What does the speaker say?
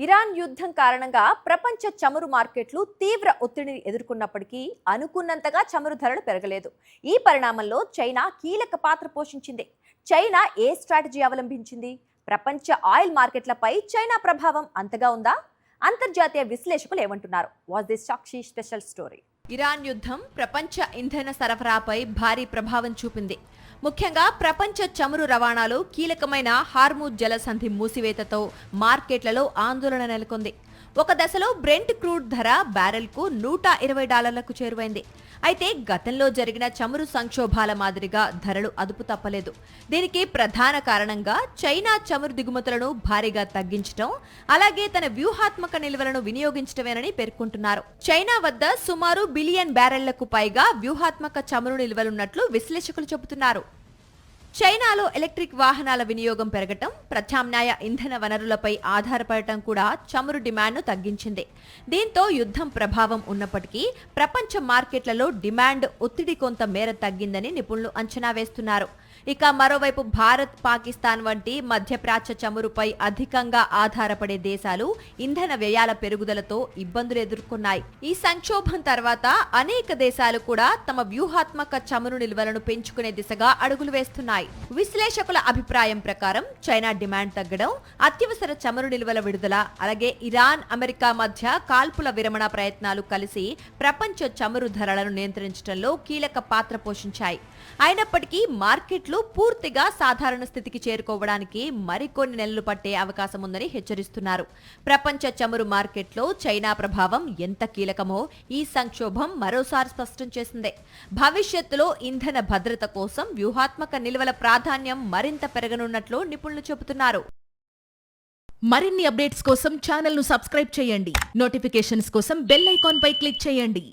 Iran యుద్ధం కారణంగా ప్రపంచ చమురు మార్కెట్లు తీవ్ర ఒత్తిడిని ఎదుర్కొన్నప్పటికీ అనుకున్నంతగా చమురు ధరలు పెరగలేదు. ఈ పరిణామంలో చైనా కీలక పాత్ర పోషించింది. చైనా ఏ స్ట్రాటజీ అవలంబించింది? ప్రపంచ ఆయిల్ మార్కెట్లపై చైనా ప్రభావం అంతగా ఉందా? అంతర్జాతీయ విశ్లేషకులు ఏమంటున్నారు? Watch this Sakshi special story. Iran యుద్ధం ప్రపంచ ఇంధన సరఫరాపై భారీ ప్రభావం చూపింది. ముఖ్యంగా ప్రపంచ చమురు రవాణాలో కీలకమైన హార్మూజ్ జలసంధి మూసివేతతో మార్కెట్లలో ఆందోళన నెలకొంది. ఒక దశలో బ్రెంట్ క్రూడ్ ధర బ్యారెల్కు $120కు చేరువైంది. అయితే గతంలో జరిగిన చమురు సంక్షోభాల మాదిరిగా ధరలు అదుపు తప్పలేదు. దీనికి ప్రధాన కారణంగా చైనా చమురు దిగుమతులను భారీగా తగ్గించడం, అలాగే తన వ్యూహాత్మక నిల్వలను వినియోగించడమేనని పేర్కొంటున్నారు. చైనా వద్ద సుమారు బిలియన్ బ్యారెళ్లకు పైగా వ్యూహాత్మక చమురు నిల్వలున్నట్లు విశ్లేషకులు చెబుతున్నారు. చైనాలో ఎలక్ట్రిక్ వాహనాల వినియోగం పెరగటం, ప్రత్యామ్నాయ ఇంధన వనరులపై ఆధారపడటం కూడా చమురు డిమాండ్ను తగ్గించింది. దీంతో యుద్ధం ప్రభావం ఉన్నప్పటికీ ప్రపంచ మార్కెట్లలో డిమాండ్ ఒత్తిడి కొంత మేర తగ్గిందని నిపుణులు అంచనా వేస్తున్నారు. ఇక మరోవైపు భారత్, పాకిస్తాన్ వంటి మధ్యప్రాచ్య చమురుపై అధికంగా ఆధారపడే దేశాలు ఇంధన వ్యయాల పెరుగుదలతో ఇబ్బందులు ఎదుర్కొన్నాయి. ఈ సంక్షోభం తర్వాత అనేక దేశాలు కూడా తమ వ్యూహాత్మక చమురు నిల్వలను పెంచుకునే దిశగా అడుగులు వేస్తున్నాయి. విశ్లేషకుల అభిప్రాయం ప్రకారం చైనా డిమాండ్ తగ్గడం, అత్యవసర చమురు నిల్వల విడుదల, అలాగే ఇరాన్, అమెరికా మధ్య కాల్పుల విరమణ ప్రయత్నాలు కలిసి ప్రపంచ చమురు ధరలను నియంత్రించడంలో కీలక పాత్ర పోషించాయి. అయినప్పటికీ మార్కెట్లు పూర్తిగా సాధారణ స్థితికి చేరుకోవడానికి మరికొన్ని నెలలు పట్టే అవకాశం ఉందని హెచ్చరిస్తున్నారు. ప్రపంచ చమురు మార్కెట్లో చైనా ప్రభావం ఎంత కీలకమో ఈ సంక్షోభం మరోసారి స్పష్టం చేసింది. భవిష్యత్తులో ఇంధన భద్రత కోసం వ్యూహాత్మక నిల్వల ప్రాధాన్యం మరింత పెరగనున్నట్లు నిపుణులు చెబుతున్నారు. మరిన్ని అప్డేట్స్ కోసం ఛానల్ ను సబ్స్క్రైబ్ చేయండి. నోటిఫికేషన్స్ కోసం బెల్ ఐకాన్ పై క్లిక్ చేయండి.